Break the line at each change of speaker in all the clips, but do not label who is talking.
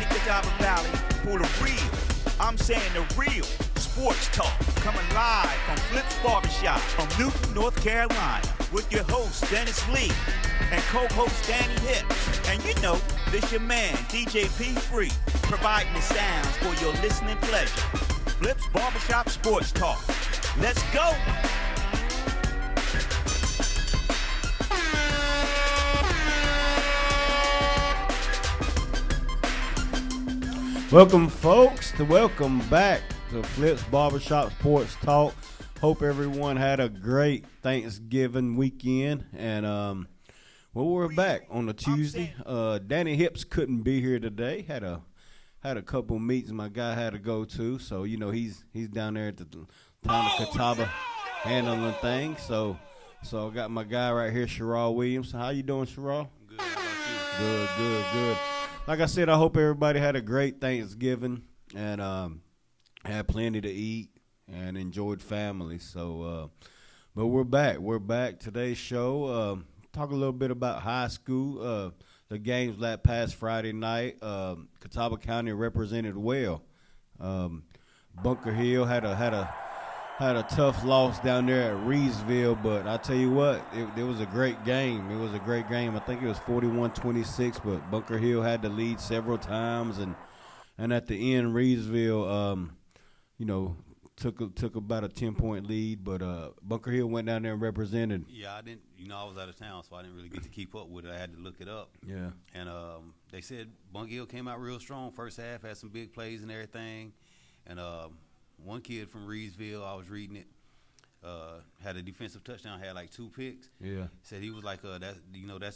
city, Catawba Valley, for the real. I'm saying the real sports talk. Coming live from Flip's Barbershop from Newton, North Carolina, with your host, Dennis Lee, and co-host Danny Hips. And you know, this your man, DJ P. Free, providing the sounds for your listening pleasure. Flip's Barbershop Sports Talk. Let's go!
Welcome, folks, welcome back to Flip's Barbershop Sports Talk. Hope everyone had a great Thanksgiving weekend, and we're back on a Tuesday. Danny Hips couldn't be here today. Had a couple meetings my guy had to go to, so you know he's down there at the town of Catawba handling things. So I got my guy right here, Sherrod Williams. How you doing, Sherrod?
Good. How about you?
Good. Like I said, I hope everybody had a great Thanksgiving and had plenty to eat and enjoyed family. So, but we're back. We're back. Today's show, talk a little bit about high school. The games that past Friday night, Catawba County represented well. Bunker Hill had a tough loss down there at Reedsville, but I tell you what, it was a great game. It was a great game. I think it was 41-26, but Bunker Hill had the lead several times, and at the end, Reedsville, took about a 10-point lead, but Bunker Hill went down there and represented.
Yeah, I didn't. I was out of town, so I didn't really get to keep up with it. I had to look it up.
Yeah.
And they said Bunker Hill came out real strong. First half had some big plays and everything, and one kid from Reedsville, I was reading it, had a defensive touchdown, had like 2 picks.
Yeah.
Said he was like, that's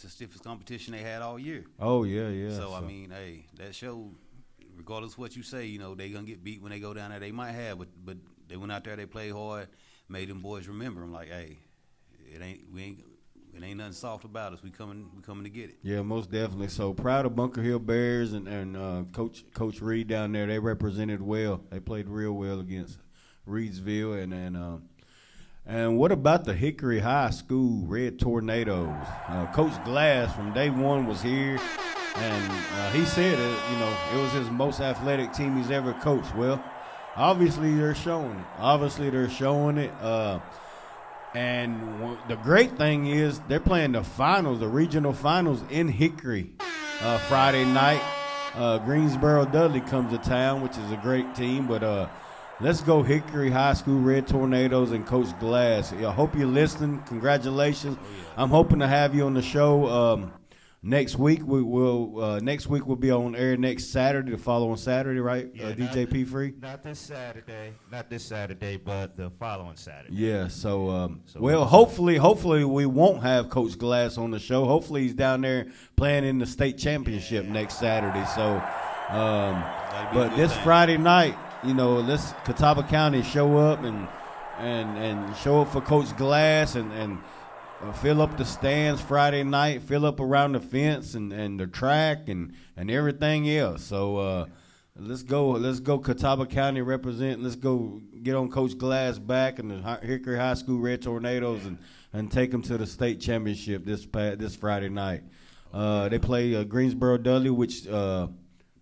the stiffest competition they had all year.
Oh, yeah.
So, I mean, hey, that showed, regardless of what you say, they going to get beat when they go down there. They might have, but they went out there, they played hard, made them boys remember them like, hey, it ain't nothing soft about us. We coming to get it.
Yeah, most definitely. So proud of Bunker Hill Bears and Coach Reed down there. They represented well. They played real well against Reedsville. And what about the Hickory High School Red Tornadoes? Coach Glass from day one was here, and he said it was his most athletic team he's ever coached. Well, obviously they're showing it. And the great thing is they're playing the regional finals in Hickory Friday night. Greensboro Dudley comes to town, which is a great team. But let's go Hickory High School Red Tornadoes and Coach Glass. I hope you're listening. Congratulations.
Oh, yeah.
I'm hoping to have you on the show next week. Next week we'll be on air next Saturday, the following Saturday, right?
Yeah,
DJ P. Free?
Not this Saturday, but the following Saturday.
Yeah, so hopefully we won't have Coach Glass on the show. Hopefully he's down there playing in the state championship next Saturday. So, but this Friday night, let's Catawba County show up and show up for Coach Glass and fill up the stands Friday night, fill up around the fence and the track and everything else. So let's go Catawba County represent. Let's go get on Coach Glass back and the Hickory High School Red Tornadoes and take them to the state championship this Friday night. They play Greensboro Dudley, which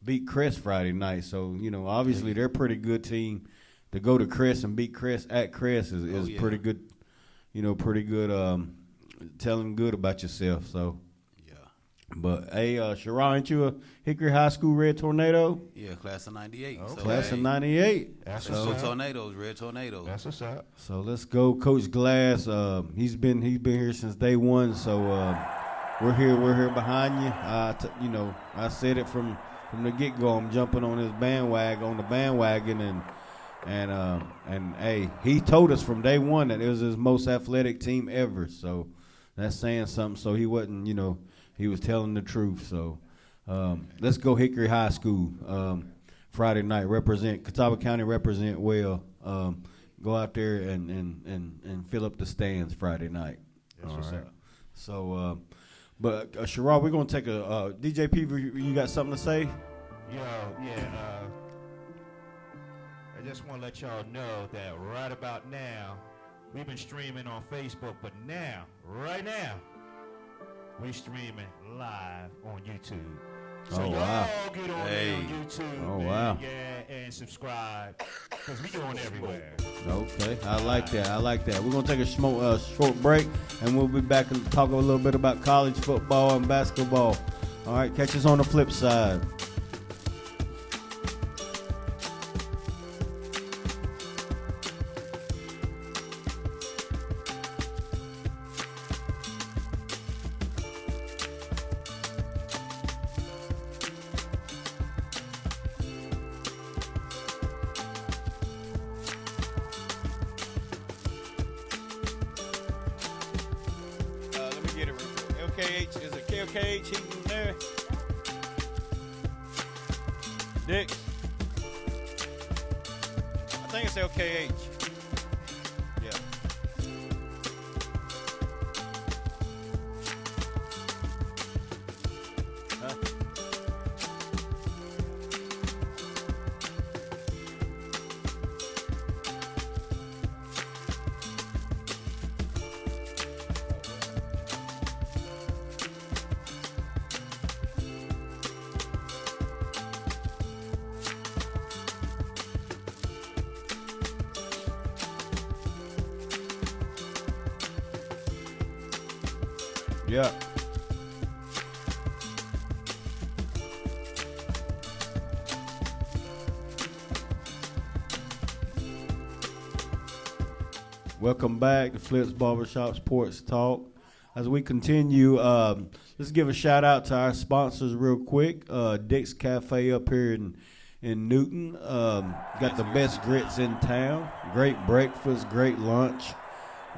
beat Crest Friday night. So obviously they're a pretty good team. To go to Crest and beat Crest at Crest is pretty good. Pretty good. Telling good about yourself. So. But, hey, Sherrod, ain't you a Hickory High School Red Tornado?
Yeah, class of 98.
Okay.
So,
Class of 98.
That's
So
what's up.
tornadoes, red tornadoes.
That's what's up.
So let's go, Coach Glass. He's been here since day one. So we're here behind you. I said it from the get go. I'm jumping on the bandwagon, and hey, he told us from day one that it was his most athletic team ever. So that's saying something. So he wasn't, he was telling the truth. So let's go Hickory High School Friday night. Catawba County represent well. Go out there and fill up the stands Friday night.
That's what's up.
So, but Sherrod, we're gonna take a DJ P. You got something to say?
I just want to let y'all know that right about now, we've been streaming on Facebook, but right now, we're streaming live on YouTube. So
Oh,
y'all
wow.
get on there on YouTube.
Oh,
man,
wow.
Yeah, and subscribe. Because we going everywhere.
Okay, I like that. We're going to take a short break, and we'll be back and talk a little bit about college football and basketball. All right, catch us on the flip side. Let me get it real quick. LKH, is it KLKH heating there? Dix? I think it's LKH. Yeah. Huh? Yeah. Welcome back to Flip's Barbershop Sports Talk. As we continue, let's give a shout out to our sponsors real quick. Dick's Cafe up here in Newton. Got the best grits in town. Great breakfast, great lunch.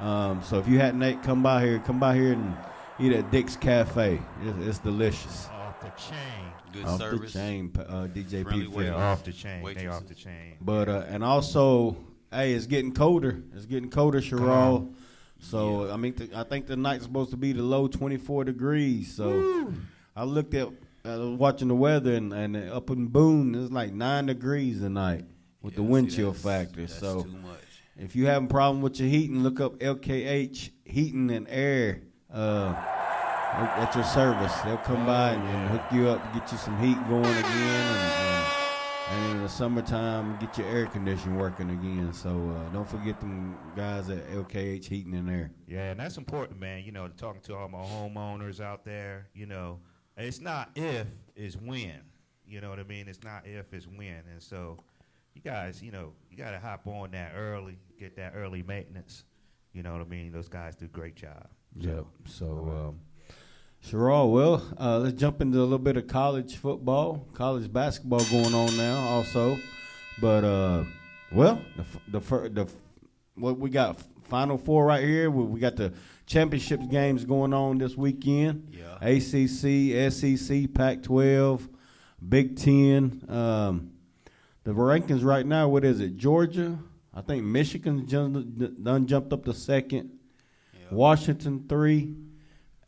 So if you hadn't ate, come by here and eat at Dick's Cafe. It's delicious.
Off the chain.
Good
Off
service.
the chain, DJ
Friendly
P.
waiters.
Yeah, off the chain. They
Waitresses.
off the chain.
But and also, hey, it's getting colder. Sherrod. So I think the night's supposed to be the low 24 degrees. So I looked at, I was watching the weather, and up in Boone it's like 9 degrees tonight with the wind chill factor.
That's
So
too much.
if you have a problem with your heating, look up LKH Heating and Air at your service. They'll come by and hook you up, get you some heat going again, and in the summertime, get your air conditioning working again. So don't forget them guys at LKH Heating and Air.
Yeah, and that's important, man. You know, talking to all my homeowners out there, you know, it's not if, it's when. You know what I mean? It's not if, it's when. And so you guys, you know, you got to hop on that early, get that early maintenance. You know what I mean? Those guys do a great job.
Yep. So, Sherrod, well, let's jump into a little bit of college football, college basketball going on now also. But, well, what we got, Final Four right here. We got the championship games going on this weekend.
Yeah.
ACC, SEC, Pac-12, Big Ten. The rankings right now, what is it? Georgia, I think Michigan done jumped up to second.
Yeah.
Washington 3,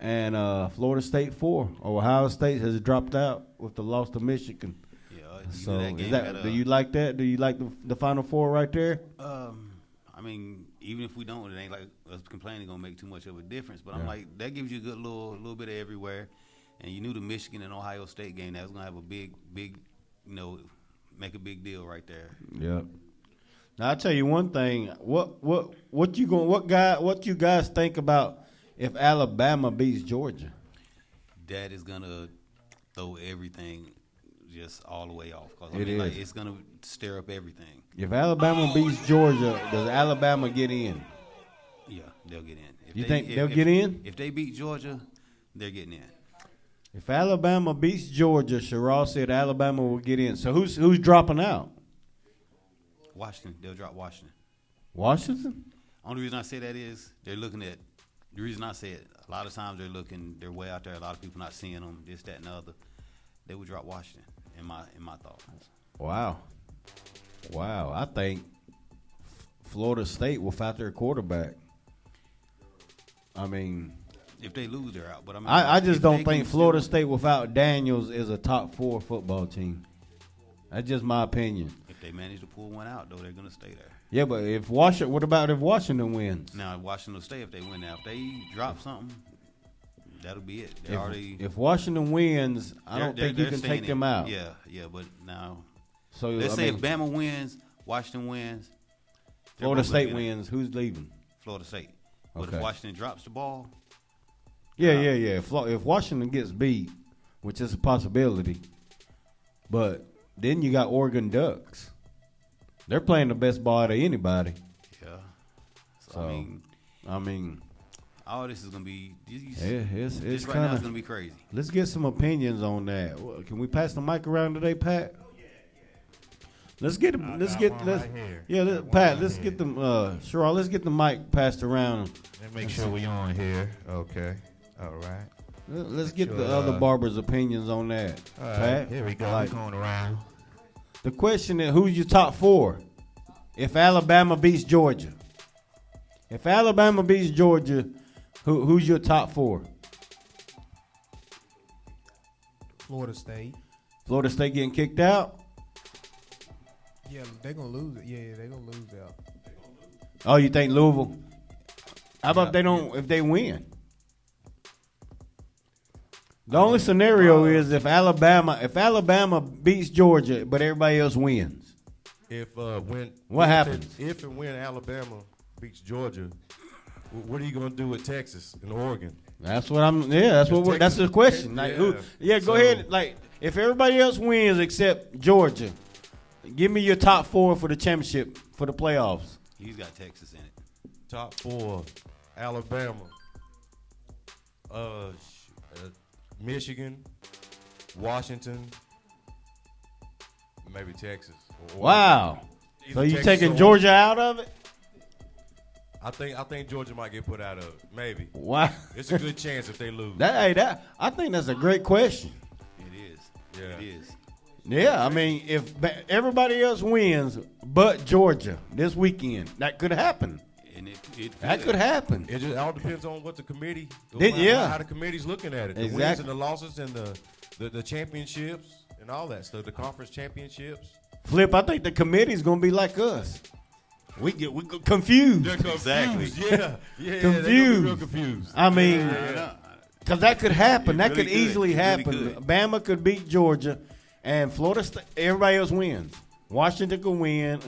and Florida State 4. Ohio State has dropped out with the loss to Michigan.
Yeah.
So do you like that? Do you like the Final Four right there?
I mean, even if we don't, it ain't like us complaining gonna make too much of a difference. But I'm
Yeah.
like, that gives you a good little bit of everywhere. And you knew the Michigan and Ohio State game, that was gonna have a big, you know, make a big deal right there.
Yep. Now I'll tell you one thing. What you guys think about if Alabama beats Georgia?
That is gonna throw everything just all the way off. 'Cause,
It is.
it's gonna stir up everything.
If Alabama beats Georgia, does Alabama get in?
Yeah, they'll get in. If
You think they'll get in?
If they beat Georgia, they're getting in.
If Alabama beats Georgia, Sherrod said Alabama will get in. So who's dropping out?
Washington, they'll drop Washington.
Washington?
Only reason I say that is they're looking at. The reason I say it, a lot of times they're way out there. A lot of people not seeing them. This, that, and the other. They would drop Washington. In my thoughts.
Wow. I think Florida State without their quarterback. I mean,
If they lose, they're out. But I mean,
I just
if
don't
they
think
can
Florida
still-
State without Daniels is a top 4 football team. That's just my opinion.
If they manage to pull one out, though, they're gonna stay there.
Yeah, but what about if Washington wins?
Now, Washington will stay if they win. Now, if they drop something, That'll be it.
If Washington wins, I don't think you can take them out.
Yeah, but now.
So
let's say if Bama wins, Washington wins,
Florida State wins, who's leaving?
Florida State. But if Washington drops the ball,
yeah. If Washington gets beat, which is a possibility, but then you got Oregon Ducks. They're playing the best ball out of anybody.
Yeah.
So I mean,
all this is gonna be.
It's
right now it's gonna be crazy.
Let's get some opinions on that. Can we pass the mic around today, Pat? Let's get them. Let's get them. Sure, let's get the mic passed around.
And make sure we on here. Okay. All right.
Let's get the other barbers' opinions on that.
All right.
Pat,
Here we go. We're going around.
The question is, who's your top four? If Alabama beats Georgia, who's your top four?
Florida State.
Florida State getting kicked out?
Yeah, they're going to lose it. Yeah, they're going to lose out.
Oh, you think Louisville? How about if they win? The only scenario is if Alabama beats Georgia, but everybody else wins. What happens?
If and when Alabama beats Georgia, what are you going to do with Texas and Oregon?
That's what I'm. Yeah, that's the question. Like, go ahead. Like, if everybody else wins except Georgia, give me your top four for the championship for the playoffs.
He's got Texas in it.
Top four: Alabama, Michigan, Washington, maybe Texas.
Wow. So you taking Georgia out of it?
I think Georgia might get put out of it. Maybe.
Wow.
It's a good chance if they lose.
I think that's a great question.
It is.
Yeah.
It is.
Yeah, I mean, if everybody else wins but Georgia this weekend, that could happen.
And
that could happen.
It just all depends on what the committee,
how
the committee's looking at it. The
exactly.
wins and the losses and the championships and all that stuff, the conference championships.
Flip, I think the committee's going to be like us. We get confused.
They're confused.
Exactly.
Yeah.
Confused.
They're real confused.
I mean, because that could happen. That could easily happen.
Really could.
Bama could beat Georgia, and Florida State, everybody else wins. Washington could win.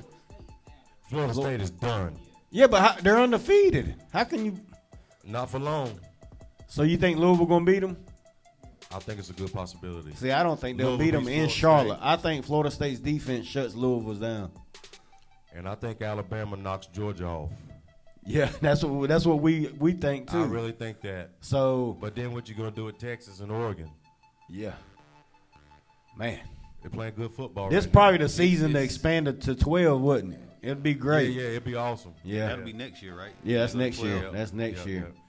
Florida State is done.
Yeah, but they're undefeated. How can you?
Not for long.
So you think Louisville going to beat them?
I think it's a good possibility.
See, I don't think they'll beat them in Charlotte. I think Florida State's defense shuts Louisville's down.
And I think Alabama knocks Georgia off.
Yeah, that's what we think too.
I really think that.
So,
but then what you gonna do with Texas and Oregon?
Yeah, man,
they're playing good football.
This probably the season to expand it to 12, wouldn't it? It'd be great.
Yeah, it'd be awesome.
Yeah,
that'll be next year, right?
Yeah, that's next year. That's next year.
Yeah.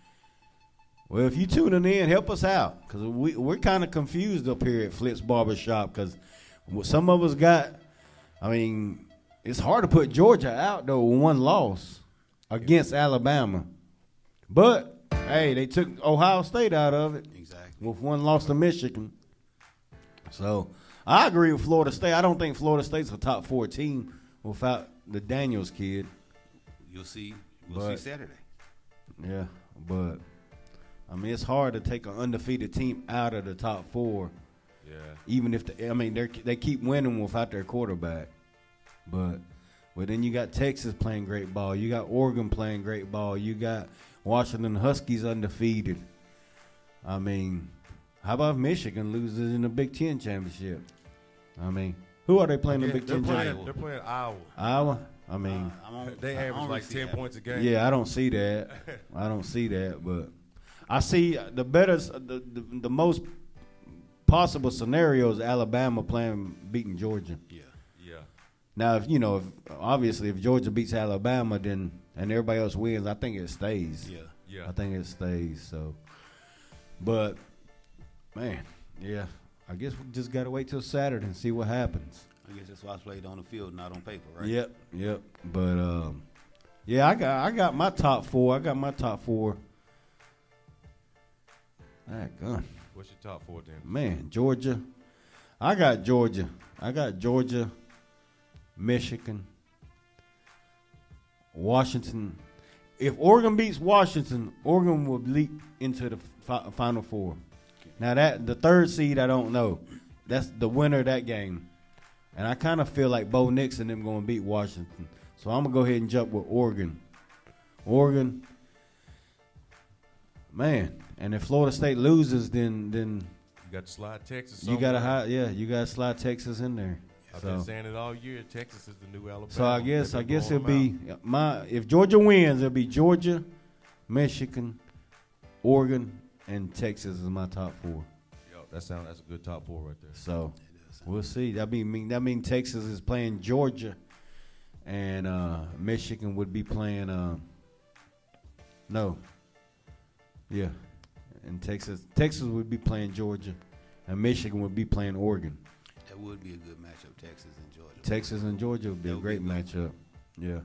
Well, if you tuning in, help us out because we're kind of confused up here at Flip's Barbershop because some of us got. I mean, it's hard to put Georgia out though with one loss against Alabama, but hey, they took Ohio State out of it.
Exactly.
With one loss to Michigan. So I agree with Florida State. I don't think Florida State's a top 4 team without the Daniels kid.
We'll see Saturday.
Yeah, but I mean it's hard to take an undefeated team out of the top 4.
Yeah.
Even if they keep winning without their quarterback. But then you got Texas playing great ball. You got Oregon playing great ball. You got Washington Huskies undefeated. I mean, how about if Michigan loses in the Big Ten championship? I mean, who are they playing in the Big Ten championship?
They're playing Iowa.
Iowa? I mean,
they average like 10 points a game.
Yeah, I don't see that. But I see the most possible scenario is Alabama beating Georgia.
Yeah.
Now, if obviously if Georgia beats Alabama, and everybody else wins, I think it stays.
Yeah.
I think it stays. So, but man, yeah, I guess we just gotta wait till Saturday and see what happens.
I guess that's why it's played on the field, not on paper, right?
Yep. But yeah, I got my top 4. Gun.
What's your top 4 then?
Man, Georgia. I got Georgia. Michigan, Washington. if Oregon beats Washington, Oregon will leap into the Final Four. Now that the third seed, I don't know. That's the winner of that game, and I kind of feel like Bo Nix and them going to beat Washington. So I'm gonna go ahead and jump with Oregon. Oregon, man, and if Florida State loses, then
You got to slide Texas.
you gotta you gotta slide Texas in there.
I've been saying it all year. Texas is the new Alabama.
So I guess it'll be if Georgia wins, it'll be Georgia, Michigan, Oregon, and Texas is my top 4.
Yo, that's a good top 4 right there.
So we'll see. That mean Texas is playing Georgia, and Michigan would be playing and Texas would be playing Georgia, and Michigan would be playing Oregon.
That would be a good matchup, Texas and Georgia.
Texas and Georgia would be a great matchup. Yeah,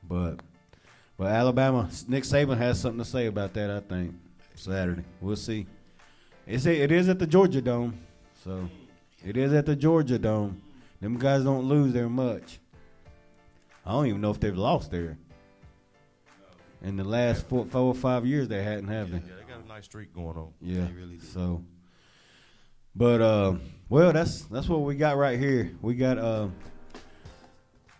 but Alabama, Nick Saban has something to say about that. I think Saturday we'll see. It is at the Georgia Dome, so it is at the Georgia Dome. Them guys don't lose there much. I don't even know if they've lost there. In the last 4 or 5 years, they hadn't, have they?
Yeah, they got a nice streak going on.
Yeah,
They really do.
so. But well, that's what we got right here. We got a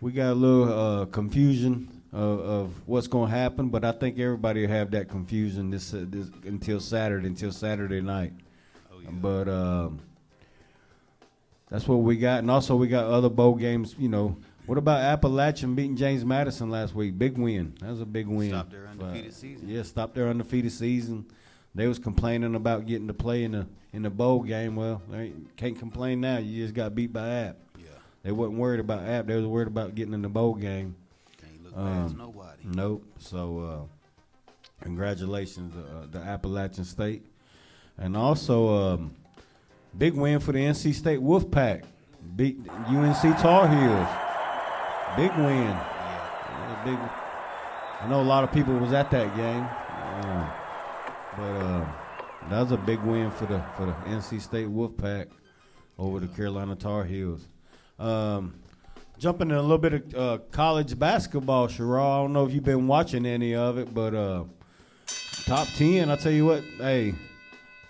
little confusion of what's going to happen, but I think everybody will have that confusion this until Saturday night.
Oh, yeah.
But that's what we got, and also we got other bowl games. You know, what about Appalachian beating James Madison last week? Big win. That was a big win.
Stopped their undefeated season.
Yeah, stopped their undefeated season. They was complaining about getting to play in the bowl game. Well, they can't complain now. You just got beat by App.
Yeah.
They wasn't worried about App. They was worried about getting in the bowl game.
Can't look past nobody.
Nope. So congratulations to Appalachian State. And also big win for the NC State Wolfpack. Beat UNC Tar Heels. Big win. Yeah, big. I know a lot of people was at that game. But that was a big win for the NC State Wolfpack over the Carolina Tar Heels. Jumping in a little bit of college basketball, Sherrod. I don't know if you've been watching any of it, but top 10, I'll tell you what, hey,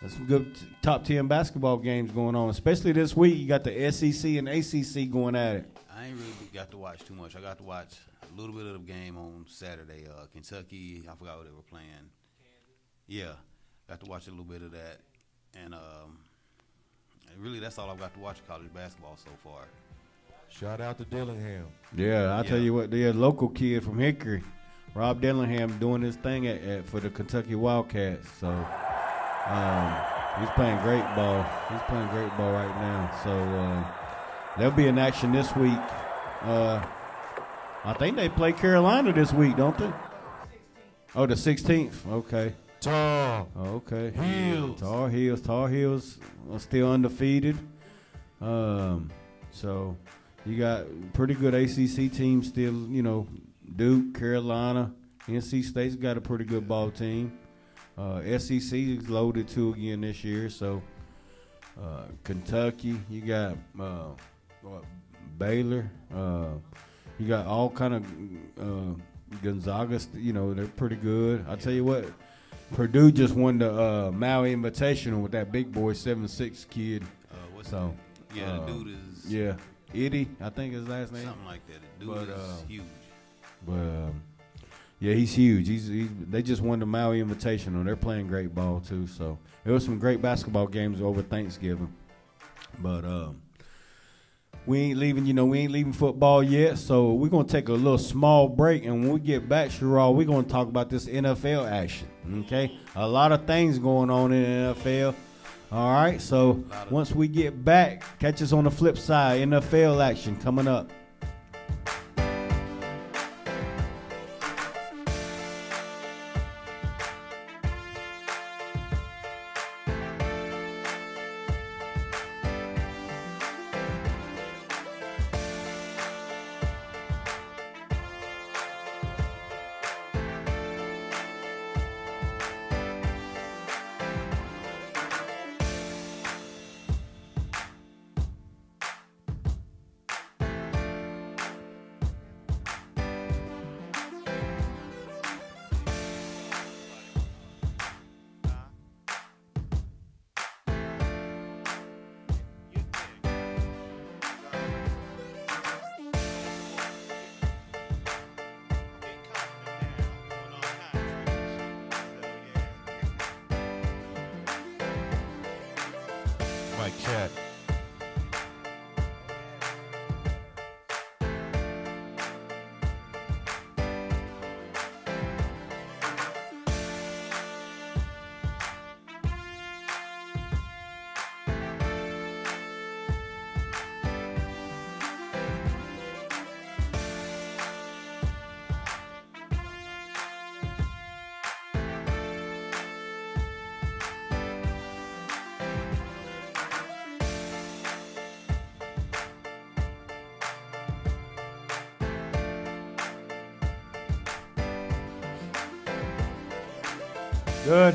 there's some good top 10 basketball games going on, especially this week. You got the SEC and ACC going at it.
I ain't really got to watch too much. I got to watch a little bit of the game on Saturday. Kentucky, I forgot what they were playing. Yeah, got to watch a little bit of that. And really, that's all I've got to watch college basketball so far.
Shout out to Dillingham.
Yeah, I'll tell you what, they're a local kid from Hickory, Rob Dillingham, doing his thing for the Kentucky Wildcats. So he's playing great ball. He's playing great ball right now. So they'll be in action this week. I think they play Carolina this week, don't they? Oh, the 16th. Okay.
Tar
Okay.
Heels.
Tar Heels are still undefeated. So you got pretty good ACC teams still, you know, Duke, Carolina, NC State's got a pretty good ball team. SEC is loaded too again this year. So Kentucky, you got Baylor. You got all kind of Gonzaga, you know, they're pretty good. I'll tell you what, Purdue just won the Maui Invitational with that big boy 7'6" kid.
What's
So
yeah, the dude is
yeah, Eddie, I think his last name.
something like that. The dude
But,
is huge.
But yeah, he's huge. They just won the Maui Invitational. They're playing great ball too. So there was some great basketball games over Thanksgiving. But we ain't leaving football yet. So we're gonna take a little small break, and when we get back, Sherrod, we're gonna talk about this NFL action. Okay, a lot of things going on in the NFL. All right, so once we get back, catch us on the flip side. NFL action coming up.
Mic check.
Good.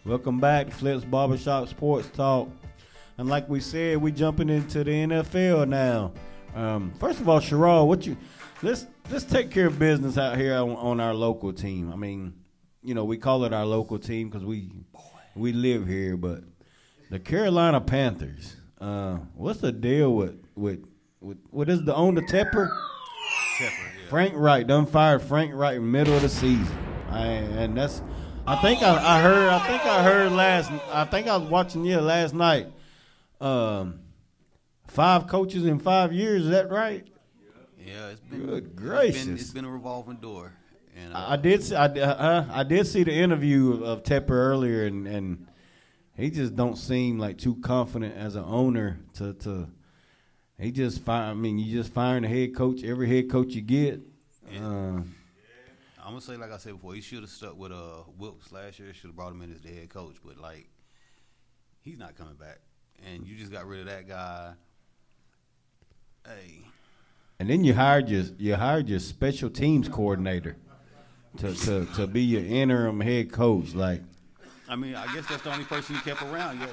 Welcome back to Flip's Barbershop Sports Talk. And like we said, we jumping into the NFL now. First of all, Sherrod, let's take care of business out here on our local team. I mean, you know, we call it our local team because we live here, but the Carolina Panthers. What's the deal with what is the owner Tepper?
Yeah.
Frank Wright done fired Frank Wright in the middle of the season, and that's. I think I was watching last night. 5 coaches in 5 years. Is that right?
Yeah, it's been
Good gracious.
It's been a revolving door. And
I did see the interview of Tepper earlier, and he just don't seem like too confident as an owner to. He just you just firing the head coach, every head coach you get.
I'm gonna say, like I said before, he should have stuck with Wilkes last year. Should have brought him in as the head coach, but like, he's not coming back, and you just got rid of that guy. Hey,
and then you hired your special teams coordinator to be your interim head coach. Like,
I mean, I guess that's the only person you kept around. Yeah,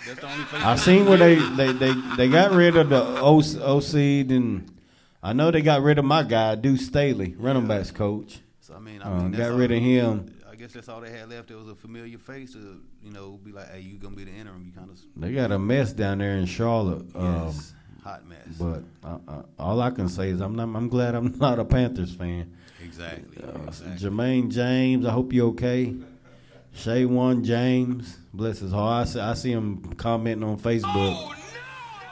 that's the only person.
I seen where they got rid of the OC, and I know they got rid of my guy Deuce Staley, running backs coach.
So I mean,
got rid of him.
I guess that's all they had left. There was a familiar face to, be like, hey, you gonna be the interim. You kind of.
They got a mess down there in Charlotte.
Yes, hot mess.
But all I can say is I'm glad I'm not a Panthers fan.
Exactly.
Jermaine James, I hope you're okay. Shaywan James, bless his heart. I see him commenting on Facebook. Oh,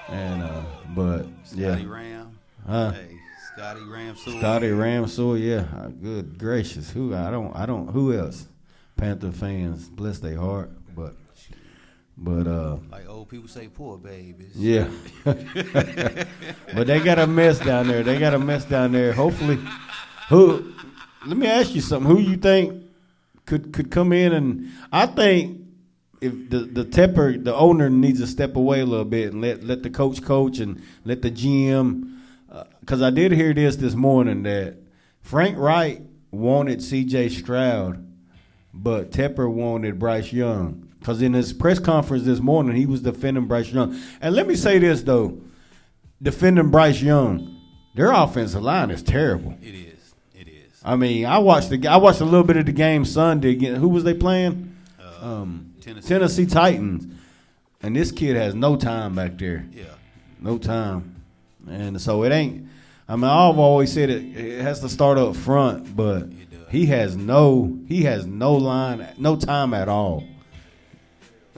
no! And but
Scotty Ram. Hey, Scotty Ramsey.
Scotty Ramsey, yeah. Good gracious. Who else? Panther fans, bless their heart. But
like old people say, poor babies.
Yeah. But they got a mess down there. Hopefully, let me ask you something. Who you think could come in? And I think if the Tepper, the owner, needs to step away a little bit and let the coach and let the GM. Because I did hear this morning that Frank Wright wanted C.J. Stroud, but Tepper wanted Bryce Young. Because in his press conference this morning, he was defending Bryce Young. And let me say this, though. Defending Bryce Young, their offensive line is terrible.
It is.
I mean, I watched a little bit of the game Sunday. Who was they playing? Tennessee Titans. And this kid has no time back there.
Yeah.
No time. And so it ain't. I mean, I've always said it has to start up front, but he has no line, no time at all.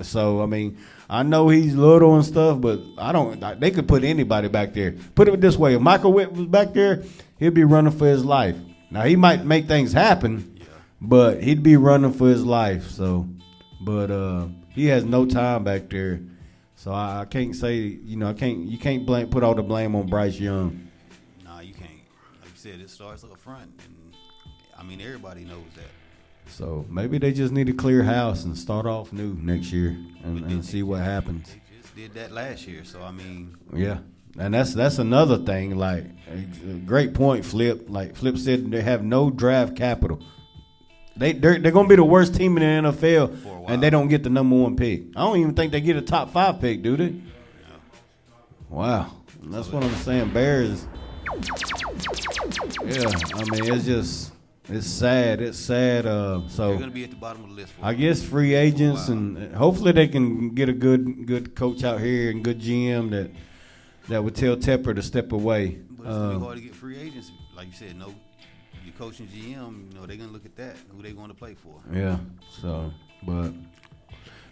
So I mean, I know he's little and stuff, but they could put anybody back there. Put it this way: if Michael Witt was back there, he'd be running for his life. Now he might make things happen, but he'd be running for his life. So, but he has no time back there. So I can't say, you can't put all the blame on Bryce Young.
Nah, you can't. Like you said, it starts up front, and I mean everybody knows that.
So maybe they just need to clear house and start off new next year and see what happens.
They just did that last year, so I mean.
Yeah, and that's another thing. Like, a great point, Flip. Like Flip said, they have no draft capital. They're gonna be the worst team in the NFL, and they don't get the number 1 pick. I don't even think they get a top 5 pick, do they?
No.
Wow, and that's what I'm saying. Bears. Yeah, I mean it's sad. It's sad. So
they're gonna be at the bottom of the list.
I guess free agents, and hopefully they can get a good coach out here and good GM that would tell Tepper to step away.
But it's gonna be hard to get free agents, like you said. No. Coach and GM, they're gonna look at that, who they going to play for.
Yeah. So, but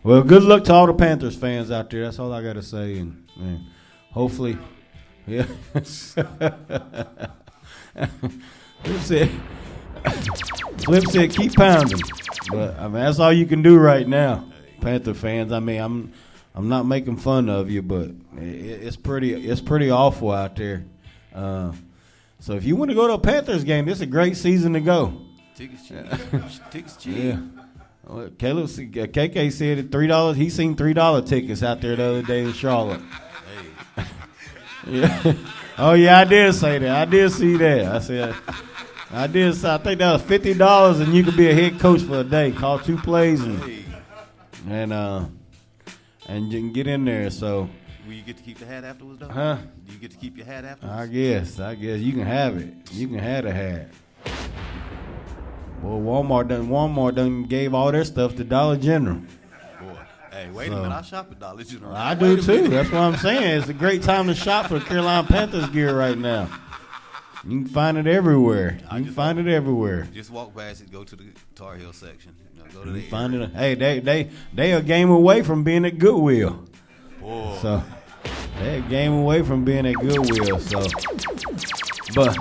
Well, good luck to all the Panthers fans out there. That's all I got to say. And hopefully, yeah. Flip said, keep pounding. But I mean, that's all you can do right now, Panther fans. I mean, I'm not making fun of you, but it's pretty awful out there. So if you want to go to a Panthers game, this is a great season to go.
Tickets cheap. Tickets cheap.
Yeah. Well, KK said $3. He seen $3 tickets out there the other day in Charlotte.
Hey.
Yeah. Oh yeah, I did say that. I did see that. I said, I think that was $50, and you could be a head coach for a day. Call 2 plays and you can get in there. So.
Will you get to keep the hat afterwards, though?
Huh?
Do you get to keep your hat afterwards?
I guess you can have it. You can have the hat. Well, Walmart done gave all their stuff to Dollar General.
Boy, hey, wait a minute. I shop at Dollar General.
I do too. That's what I'm saying. It's a great time to shop for Carolina Panthers gear right now. You can find it everywhere.
Just walk past it, go to the Tar Heel section. Go to
you find it. Hey, they a game away from being at Goodwill.
Boy.
So they a game away from being at Goodwill. So,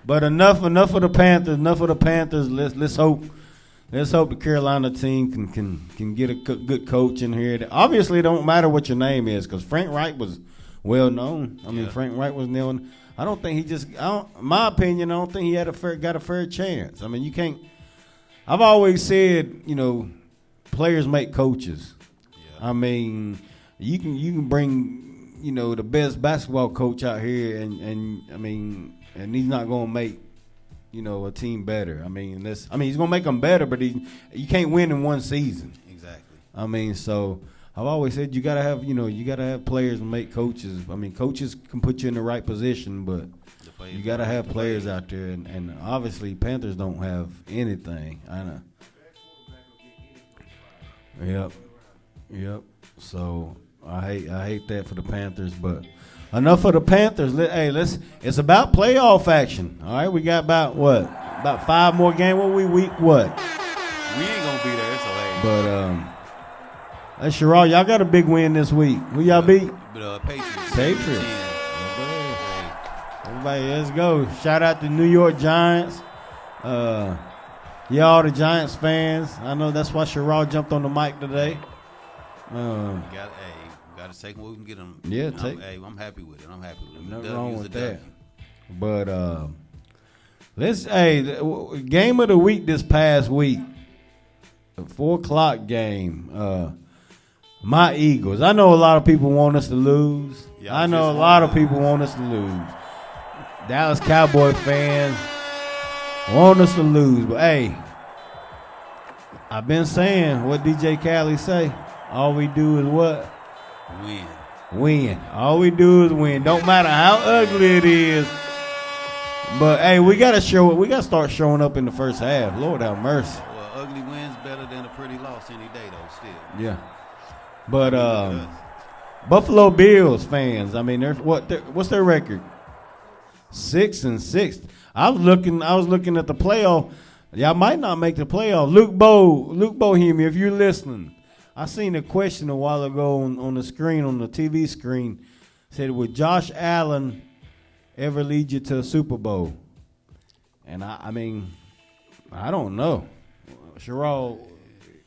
but enough of the Panthers. Let's hope the Carolina team can get a good coach in here. Obviously, it don't matter what your name is, because Frank Wright was well known. I mean, Frank Wright was known. I don't think my opinion, I don't think he got a fair chance. I mean, you can't. I've always said, players make coaches. Yeah. I mean, you can bring, the best basketball coach out here, and he's not going to make, a team better. I mean, he's going to make them better, but you can't win in one season.
Exactly.
I mean, so I've always said you got to have players and make coaches. I mean, coaches can put you in the right position, but you got to have players out there, and obviously Panthers don't have anything. I know. Yep. So I hate that for the Panthers, but enough of the Panthers. It's about playoff action. All right, we got about 5 more games. We ain't
gonna be there, so hey.
But Sherrod, y'all got a big win this week. Who y'all beat?
Patriots.
Everybody, let's go. Shout out to New York Giants. All the Giants fans. I know that's why Sherrod jumped on the mic today.
Got to take what we can get them.
Yeah,
I'm happy with it.
Nothing wrong with that. But game of the week this past week, the 4:00 game. My Eagles. I know a lot of people want us to lose. I know a lot of people want us to lose. Dallas Cowboy fans want us to lose. But, hey, I've been saying what DJ Khaled say. All we do is what? Win. All we do is win. Don't matter how ugly it is. But, hey, we got to start showing up in the first half. Lord have mercy.
Well, ugly win's better than a pretty loss any day, though, still.
Yeah. But Buffalo Bills fans, I mean, what's their record? 6-6. I was looking at the playoff. Y'all might not make the playoff. Luke Bohemian, if you're listening, I seen a question a while ago on the screen, on the TV screen, said, would Josh Allen ever lead you to a Super Bowl? And I mean, I don't know. Sherrod,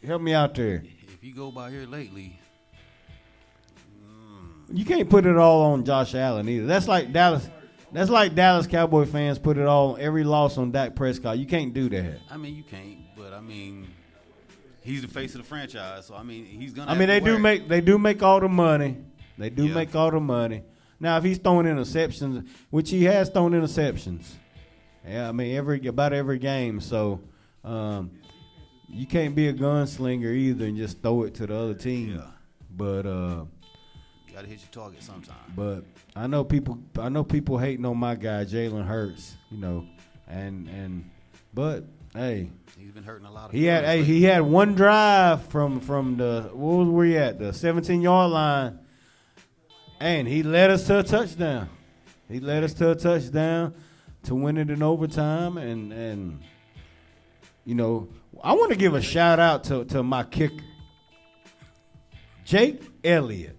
help me out there.
If you go by here lately,
you can't put it all on Josh Allen either. That's like Dallas Cowboy fans put it all, every loss on Dak Prescott. You can't do that.
I mean, you can't, but I mean, he's the face of the franchise, so I mean, he's gonna.
I mean, they do make all the money. They do make all the money. Now, if he's throwing interceptions, which he has thrown interceptions, yeah, I mean about every game. So you can't be a gunslinger either and just throw it to the other team.
Yeah.
But
you gotta hit your target sometime.
But I know people hating on my guy Jalen Hurts, but hey,
he's been hurting a lot of.
He had one drive from the what was we at the 17-yard line, and he led us to a touchdown. He led us to a touchdown to win it in overtime, and I want to give a shout out to my kicker. Jake Elliott.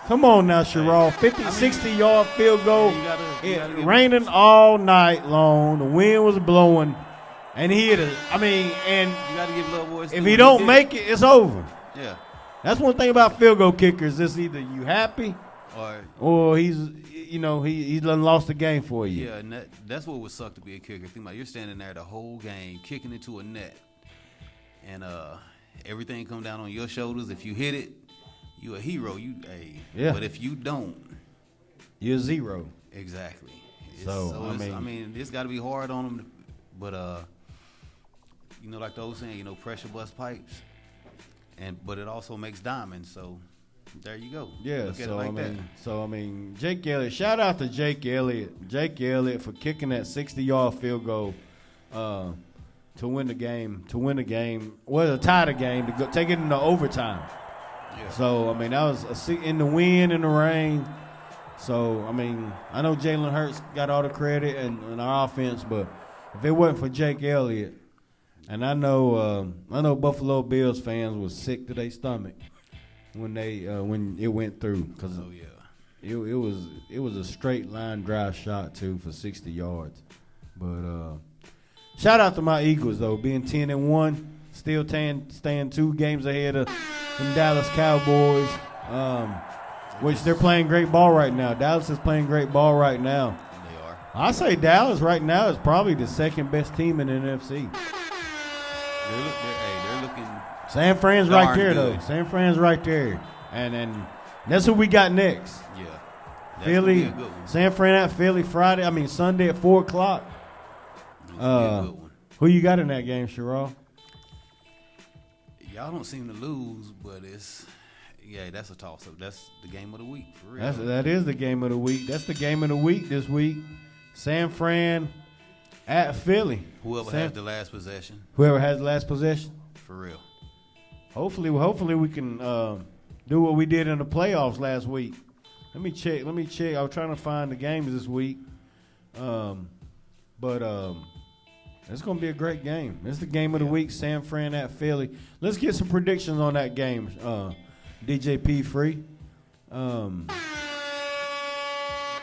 Come on now, Sherrod. 50, 60-yard field goal.
You gotta
Raining all night long. The wind was blowing. And he hit it. And
you got to give little boys.
if he don't make it, it's over.
Yeah.
That's one thing about field goal kickers. It's either you happy or he's done lost the game for you.
Yeah, and that's what would suck to be a kicker. Think about it, you're standing there the whole game kicking into a net, and everything come down on your shoulders. If you hit it, you a hero. But if you don't,
you're zero.
Exactly. It's got to be hard on them. But like the old saying, pressure bust pipes, but it also makes diamonds. So there you go.
Yeah.
Look at it like that.
Jake Elliott. Shout out to Jake Elliott. Jake Elliott for kicking that 60-yard field goal to win the game. To tie the game. To take it into overtime.
Yeah.
So that was in the wind, in the rain. So I know Jalen Hurts got all the credit and our offense, but if it wasn't for Jake Elliott, and I know Buffalo Bills fans was sick to their stomach when it went through, because it was a straight line drive shot too for 60 yards. But shout out to my Eagles though, being 10-1, still staying 2 games ahead of them Dallas Cowboys, which they're playing great ball right now. Dallas is playing great ball right now.
They are.
I say Dallas right now is probably the second best team in the NFC.
They're looking.
San Fran's right there,
good.
though. San Fran's right there. And that's who we got next.
Yeah. That's
Philly,
gonna be a good one.
San Fran at Philly Sunday at 4 o'clock.
That's gonna be a good one.
Who you got in that game, Sherrod?
Y'all don't seem to lose, but that's a toss-up. That's the game of the week, for real.
That is the game of the week. That's the game of the week this week. San Fran at Philly.
Whoever has the last possession.
Whoever has the last possession.
For real.
Hopefully we can do what we did in the playoffs last week. Let me check. I was trying to find the games this week. But it's going to be a great game. It's the game of the week, San Fran at Philly. Let's get some predictions on that game, DJP Free.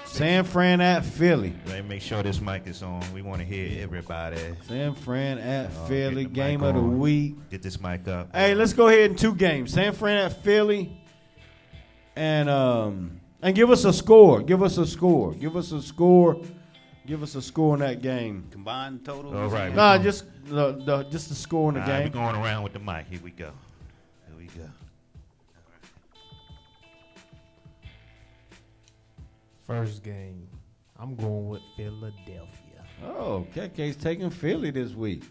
San Fran at Philly.
Let me make sure this mic is on. We want to hear everybody.
San Fran at Philly,
get the
game
mic
of the
on.
week.
Get this mic up.
Hey, let's go ahead in 2 games. San Fran at Philly, and give us a score. Give us a score in that game.
Combined total?
All right.
Nah, just the score in the
All right,
game.
we're going around with the mic. Here we go.
First game, I'm going with Philadelphia.
Oh, KK's taking Philly this week.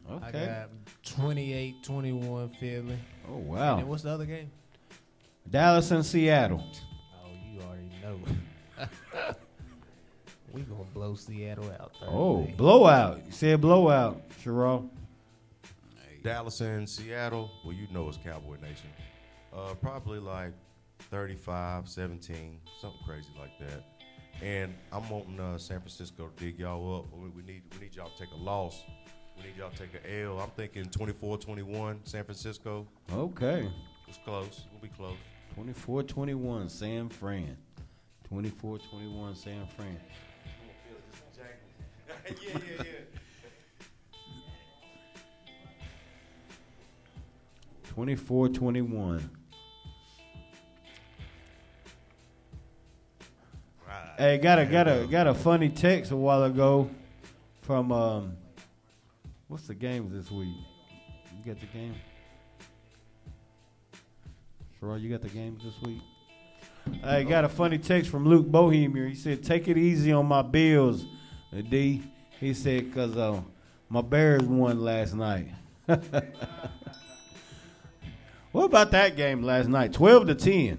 I
Okay.
got 28-21 Philly.
Oh,
And
wow.
then what's the other game?
Dallas and Seattle.
Oh, you already know. We gonna blow Seattle out.
Oh,
Thursday.
blowout. You said blowout, Sherrod.
Dallas and Seattle, well, it's Cowboy Nation. Probably like 35-17, something crazy like that. And I'm wanting San Francisco to dig y'all up. We need y'all to take a loss. We need y'all to take an L. I'm thinking 24-21 San Francisco.
Okay.
It's close. We'll be close.
24-21 San Fran. 24-21 San Fran.
yeah.
24-21. Hey, got a funny text a while ago from what's the games this week? You got the game? Sherrod, you got the games this week? I got a funny text from Luke Bohemian. He said, "Take it easy on my Bills, D." He said, "Cause my Bears won last night." What about that game last night? 12-10.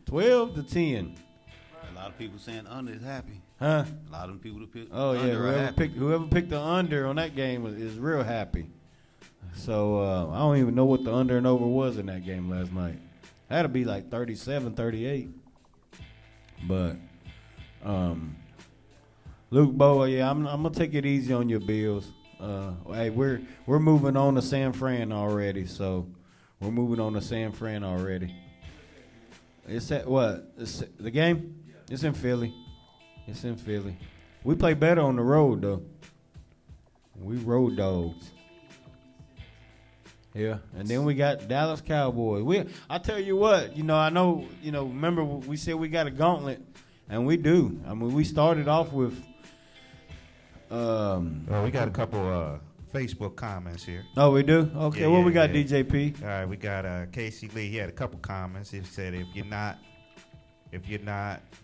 12-10.
A lot of people saying under is happy.
Huh?
A lot of them people that pick
Oh yeah,
under are happy.
whoever picked the under on that game is real happy. So I don't even know what the under and over was in that game last night. Had to be like 37-38. But Luke Boa, yeah, I'm gonna take it easy on your Bills. Hey, we're moving on to San Fran already, so We're moving on to San Fran already. It's at what? The game? It's in Philly. It's in Philly. We play better on the road, though. We road dogs. Yeah, and then we got Dallas Cowboys. I tell you what, I know, remember we said we got a gauntlet, and we do. I mean, we started off with.
We got a couple Facebook comments here.
Oh, we do? Okay, we got, DJP?
All right, we got Casey Lee. He had a couple comments. He said, if you're not,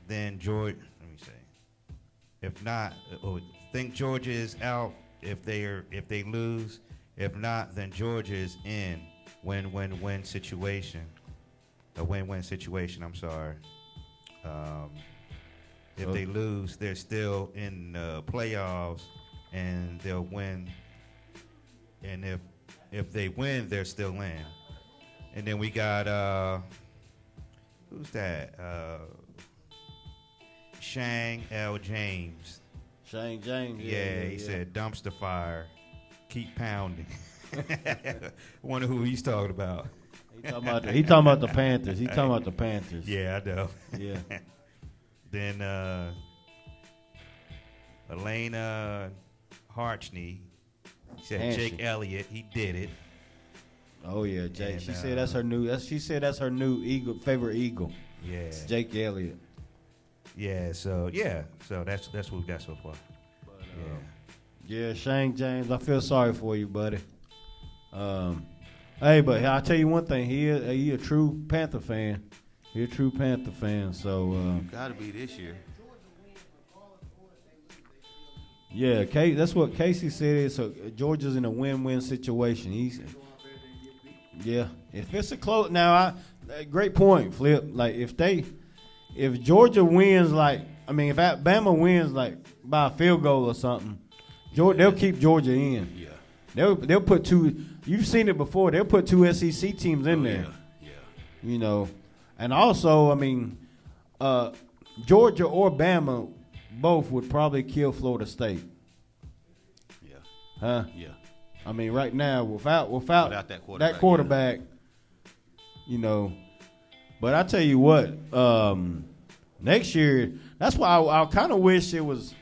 then George. Let me say, if not, think Georgia is out if they lose. If not, then Georgia is in win-win-win situation. A win-win situation. I'm sorry. If they lose, they're still in the playoffs, and they'll win. And if they win, they're still in. And then we got who's that? Shang L. James.
Shang James.
Yeah, he said dumpster fire. Keep pounding. Wonder who he's talking about.
He talking about the Panthers. He talking about the Panthers.
Yeah, I know.
Yeah.
Then Elena Harchney said Jake Elliott. He did it.
Oh yeah, Jake. And, she said that's her new. She said that's her new favorite Eagle.
Yeah.
It's Jake Elliott.
Yeah. So that's what we got so far.
But, yeah, Shane James, I feel sorry for you, buddy. Hey, but I'll tell you one thing. He a true Panther fan. He a true Panther fan. So
gotta be this year.
Yeah, that's what Casey said. So Georgia's in a win-win situation. If it's a close great point, Flip. Like if Georgia wins, if Alabama wins by a field goal or something. They'll keep Georgia in. Yeah. They'll put two. You've seen it before. They'll put two SEC teams in there. Yeah. And also, Georgia or Bama both would probably kill Florida State.
Yeah.
Huh?
Yeah.
Right now without that quarterback, But I tell you what, next year. That's why I kind of wish it was.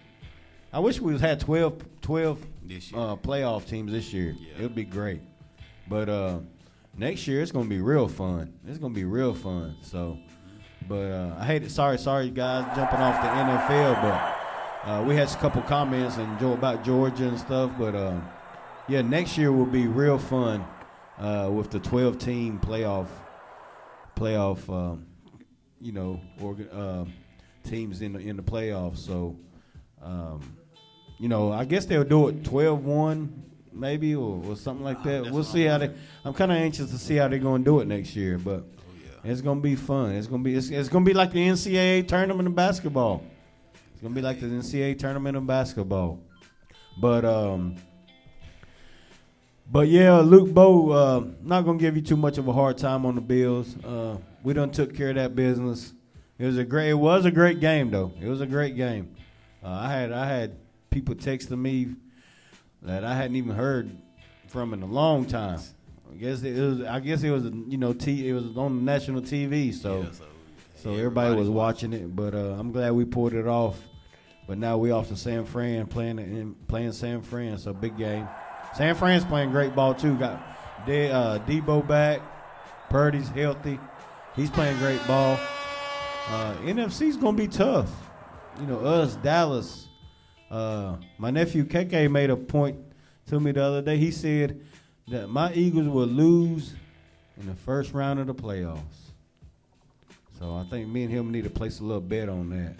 I wish we had 12 playoff teams this year. Yeah. It would be great. But next year it's going to be real fun. It's going to be real fun. So, but I hate it. Sorry, guys, jumping off the NFL. But we had a couple comments about Georgia and stuff. But next year will be real fun with the 12-team playoff. Teams in the playoffs. So. I guess they'll do it 12-1 maybe or something like that. We'll see how I'm kind of anxious to see how they're going to do it next year, but it's going to be fun. It's going to be like the NCAA tournament of basketball. It's going to be like the NCAA tournament of basketball. But yeah, Luke Bowe, not going to give you too much of a hard time on the Bills. We done took care of that business. It was a great game though. It was a great game. I had people texting me that I hadn't even heard from in a long time. I guess it was it was on national TV, so everybody was watching it. But I'm glad we pulled it off. But now we off to San Fran playing San Fran, so big game. San Fran's playing great ball too. Got Debo back, Purdy's healthy. He's playing great ball. NFC's gonna be tough. Us, Dallas. My nephew KK made a point to me the other day. He said that my Eagles will lose in the first round of the playoffs. So I think me and him need to place a little bet on that.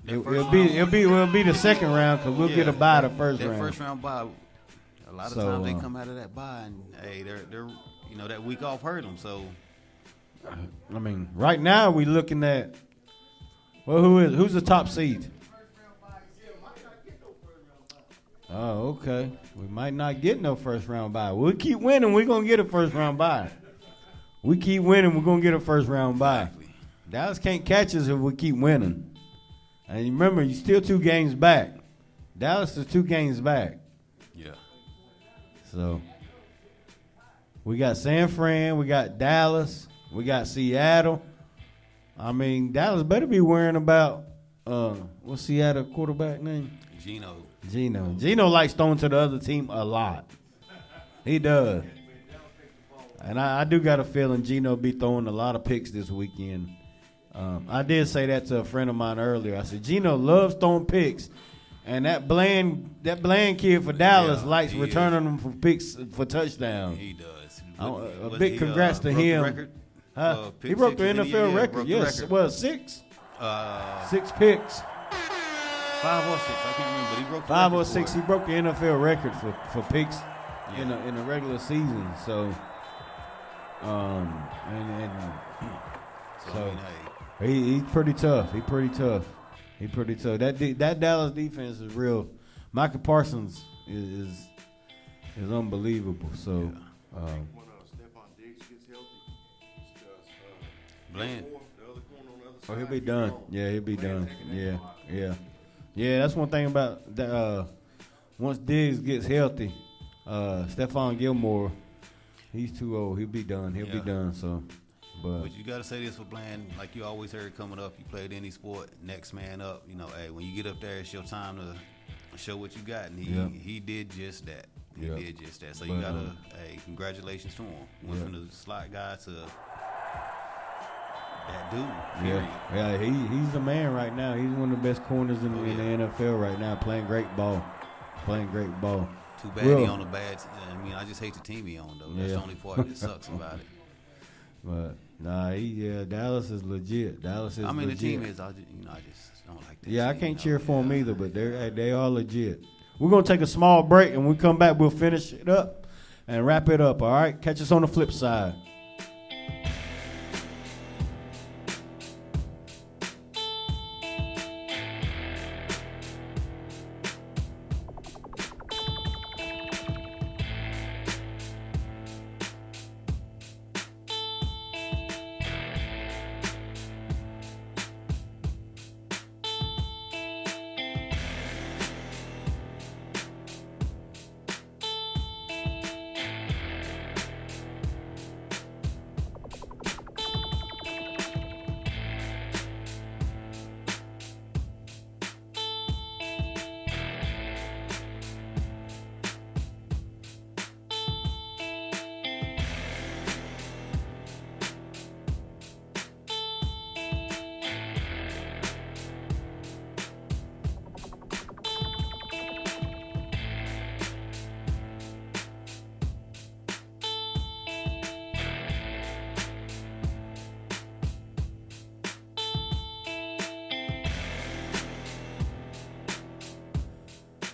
It'll be the second round because we'll get a bye the first round.
That first round bye, a lot of times they come out of that bye and they're that week off hurt them. So
right now we looking at who's the top seed? Oh, okay. We might not get no first round bye. We'll keep winning. We're going to get a first round bye. We keep winning. We're going to get a first round bye. Exactly. Dallas can't catch us if we keep winning. And remember, you're still 2 games back. Dallas is 2 games back.
Yeah.
So We got San Fran. We got Dallas. We got Seattle. I mean, Dallas better be worrying about what's Seattle quarterback name?
Geno.
Geno likes throwing to the other team a lot. He does. And I do got a feeling Geno be throwing a lot of picks this weekend. I did say that to a friend of mine earlier. I said Geno loves throwing picks, and that bland kid for Dallas likes returning them for picks for touchdowns.
He does.
A big congrats to him. He broke the NFL record. Yes, well, 6. 6 picks.
5 or 6, I can't remember. But he broke the
5
record
or 6. He broke the NFL record for picks in the regular season. So, he's pretty tough. He's pretty tough. That Dallas defense is real. Michael Parsons is unbelievable. So,
when Stephon Diggs gets healthy,
Bland.
the other corner on the other side.
he'll be done. Yeah, he'll be done. Yeah. That's one thing about that. Once Diggs gets healthy, Stephon Gilmore, he's too old. He'll be done. He'll be done. So, but
you got to say this for Bland, like you always heard coming up. You played any sport, next man up. You know, hey, when you get up there, it's your time to show what you got, and he did just that. He did just that. So you gotta, congratulations to him. Went from the slot guy to that dude. Period.
Yeah. He's the man right now. He's one of the best corners in the NFL right now. Playing great ball.
Too bad he on a bad. I mean, I just hate the team he on though. That's the only part that sucks about it.
But Dallas is legit. Legit.
The team is. I just don't like that.
Yeah, I can't cheer for them either, but they are legit. We're gonna take a small break, and when we come back, we'll finish it up and wrap it up. All right, catch us on the flip side.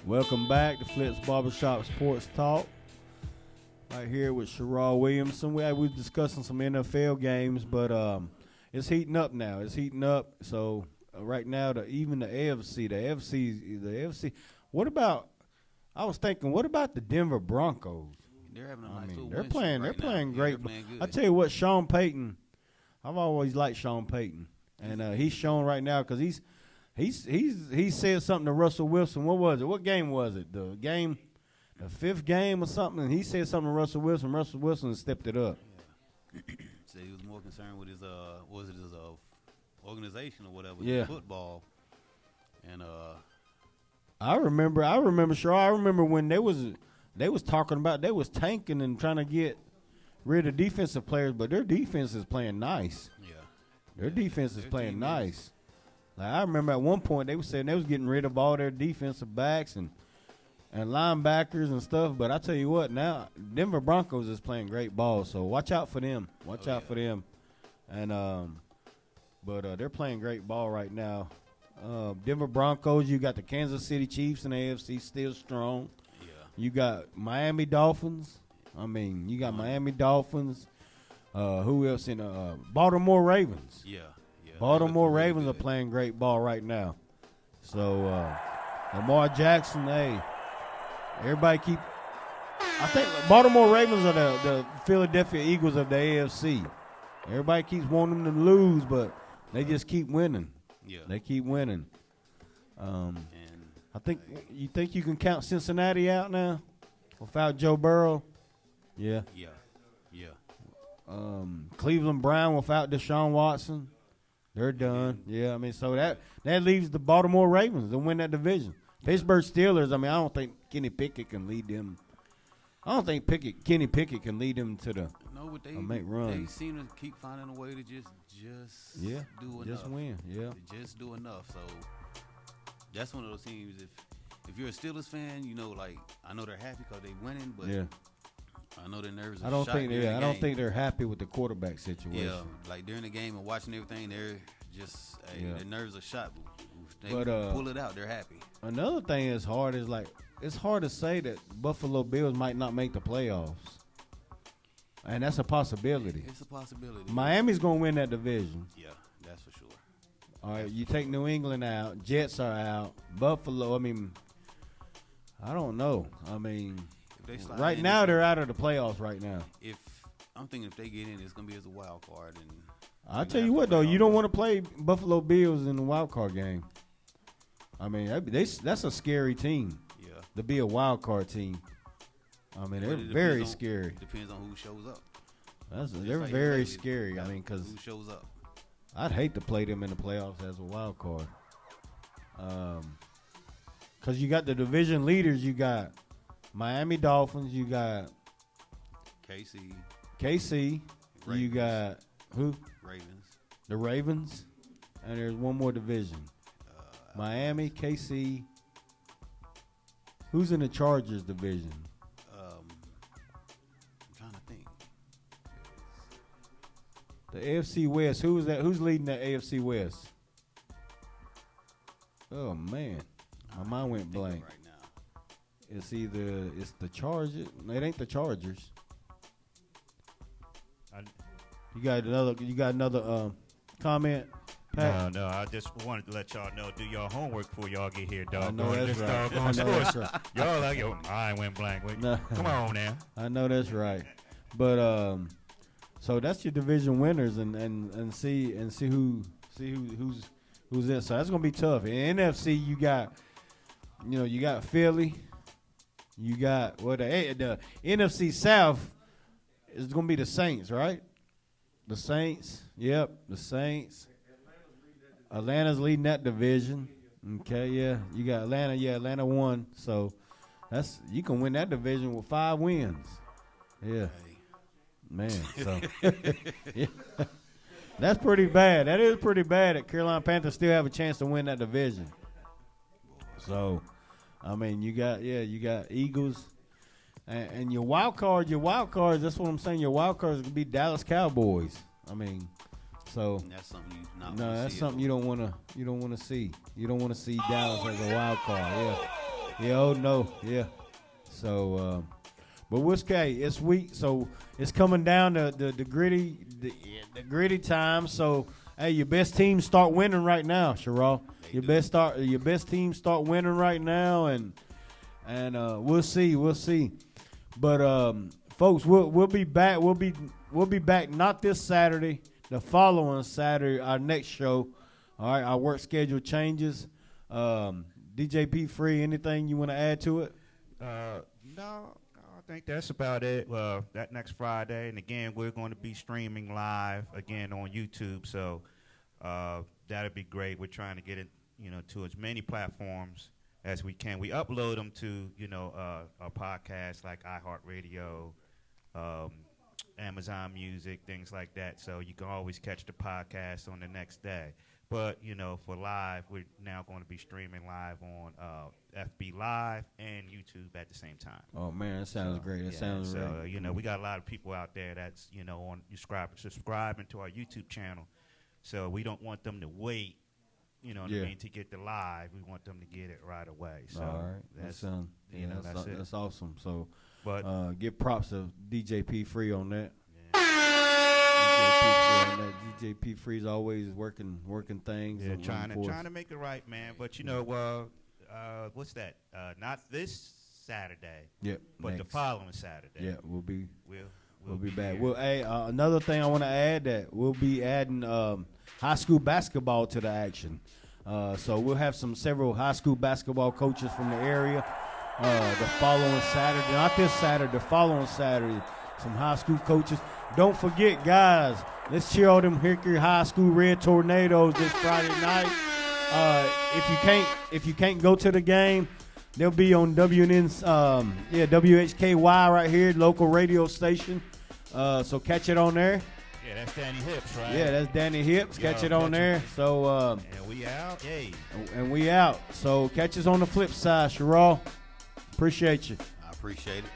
Welcome back to Flip's Barbershop Sports Talk. Right here with Sherrod Williamson. We was discussing some NFL games, but it's heating up now. So right now, even the AFC. What about? I was thinking, what about the Denver Broncos?
They're having a nice little
they're
win
playing.
streak
They're
right
playing
now.
great.
Yeah, they're playing good.
I tell you what, Sean Payton. I've always liked Sean Payton, and he's shown right now because he said something to Russell Wilson. What was it? What game was it? The 5th game or something. And he said something to Russell Wilson. Russell Wilson stepped it up.
Yeah. So he was more concerned with his organization or whatever, football, and
I remember, sure. I remember when they was talking about they was tanking and trying to get rid of defensive players, but their defense is playing nice.
Yeah,
their defense is playing nice. Like I remember at one point they were saying they was getting rid of all their defensive backs and linebackers and stuff. But I tell you what, now Denver Broncos is playing great ball, so watch out for them. Watch out for them. And but they're playing great ball right now. Denver Broncos, you got the Kansas City Chiefs in the AFC still strong.
yeah.
You got Miami Dolphins. You got Miami Dolphins. Who else in Baltimore Ravens?
Yeah.
Baltimore Ravens are playing great ball right now. So Lamar Jackson, everybody keep. I think Baltimore Ravens are the Philadelphia Eagles of the AFC. Everybody keeps wanting them to lose, but they just keep winning.
Yeah,
they keep winning. I think you can count Cincinnati out now without Joe Burrow. Yeah.
Yeah.
Cleveland Brown without Deshaun Watson, they're done. Yeah, I mean, so that leaves the Baltimore Ravens to win that division. Pittsburgh Steelers, I mean, I don't think Kenny Pickett can lead them. I don't think Kenny Pickett can lead them to the
But
make runs.
They seem to keep finding a way to just do enough.
Just win. Yeah,
To just do enough. So that's one of those teams. If you're a Steelers fan, you know, like I know they're happy because they're winning, but I know their nerves are
I don't
shot
think
during the
I don't
game.
think they're happy with the quarterback situation.
Yeah, like during the game and watching everything, they're just their nerves are shot. They pull it out, they're happy.
Another thing that's hard is like it's hard to say that Buffalo Bills might not make the playoffs, and that's a possibility.
It's a possibility.
Miami's gonna win that division.
Yeah, that's for sure.
All right, you take New England out, Jets are out, Buffalo. I mean, I don't know. I mean, right now they're out of the playoffs. Right now,
if I'm thinking if they get in, it's gonna be as a wild card. And
I'll tell you what though, you don't want to play Buffalo Bills in the wild card game. I mean, that's a scary team.
Yeah.
To be a wild card team. I mean, they're very scary.
Depends on who shows up.
They're very scary. I mean, because
who shows up.
I'd hate to play them in the playoffs as a wild card. Because you got the division leaders. You got Miami Dolphins. You got
KC.
Ravens. You got who?
Ravens.
The Ravens. And there's one more division. Miami, KC. Who's in the Chargers division?
I'm trying to think.
The AFC West. Who is that? Who's leading the AFC West? Oh man, my mind went blank.
Right now.
It's the Chargers. No, it ain't the Chargers. You got another comment? Pat?
No, I just wanted to let y'all know, do y'all homework before y'all get here, dog.
I know that's right. I know that's right.
Y'all like, your mind went blank. Wait,
No.
Come on now.
I know that's right. But so that's your division winners and see who's in. So that's gonna be tough. In NFC, you got Philly. You got the NFC South is gonna be the Saints, right? The Saints. Yep, the Saints. Atlanta's leading that division. Okay, yeah. You got Atlanta. Yeah, Atlanta won. So you can win that division with 5 wins. Yeah. Man, so yeah. That's pretty bad. That is pretty bad that Carolina Panthers still have a chance to win that division. So, I mean, you got Eagles. And your wild cards, that's what I'm saying. Your wild cards could be Dallas Cowboys. I mean, so
that's something
that's something you don't want to see. You don't want to see Dallas as a wild card. Yeah. Oh no. Yeah. So, but it's week. So it's coming down to the gritty time. So hey, your best teams start winning right now, Sherrod. Your best teams start winning right now, and we'll see. But folks, we'll be back. We'll be back not this Saturday, the following Saturday, our next show. All right, our work schedule changes. DJ P Free, anything you want to add to it?
No, I think that's about it. That next Friday, and again, we're going to be streaming live again on YouTube. So that'll be great. We're trying to get it, to as many platforms as we can. We upload them to, our podcasts like iHeartRadio, Amazon Music, things like that. So you can always catch the podcast on the next day. But, for live, we're now going to be streaming live on FB Live and YouTube at the same time.
Oh, man, that sounds great. That sounds great.
We got a lot of people out there that's, on subscribing to our YouTube channel. So we don't want them to wait. You know what I mean? To get the live, we want them to get it right away. So
all right, that's awesome. So,
but
give props to DJ P Free on that. DJ P Free's always working things.
Yeah, trying to make it right, man. But what's that? Not this Saturday.
Yep.
But
next.
the following Saturday.
Yeah, we'll be back.
Here.
Well, hey, another thing I want to add that we'll be adding high school basketball to the action. So we'll have several high school basketball coaches from the area the following Saturday. Not this Saturday, the following Saturday. some high school coaches. Don't forget, guys, let's cheer on them Hickory High School Red Tornadoes this Friday night. If you can't go to the game, they'll be on WHKY right here, local radio station. So catch it on there.
Yeah, that's Danny Hips, right?
Yeah, that's Danny Hips. Catch it on there. So
and we out. Yay.
And we out. So catch us on the flip side, Sherrod. Appreciate you.
I appreciate it.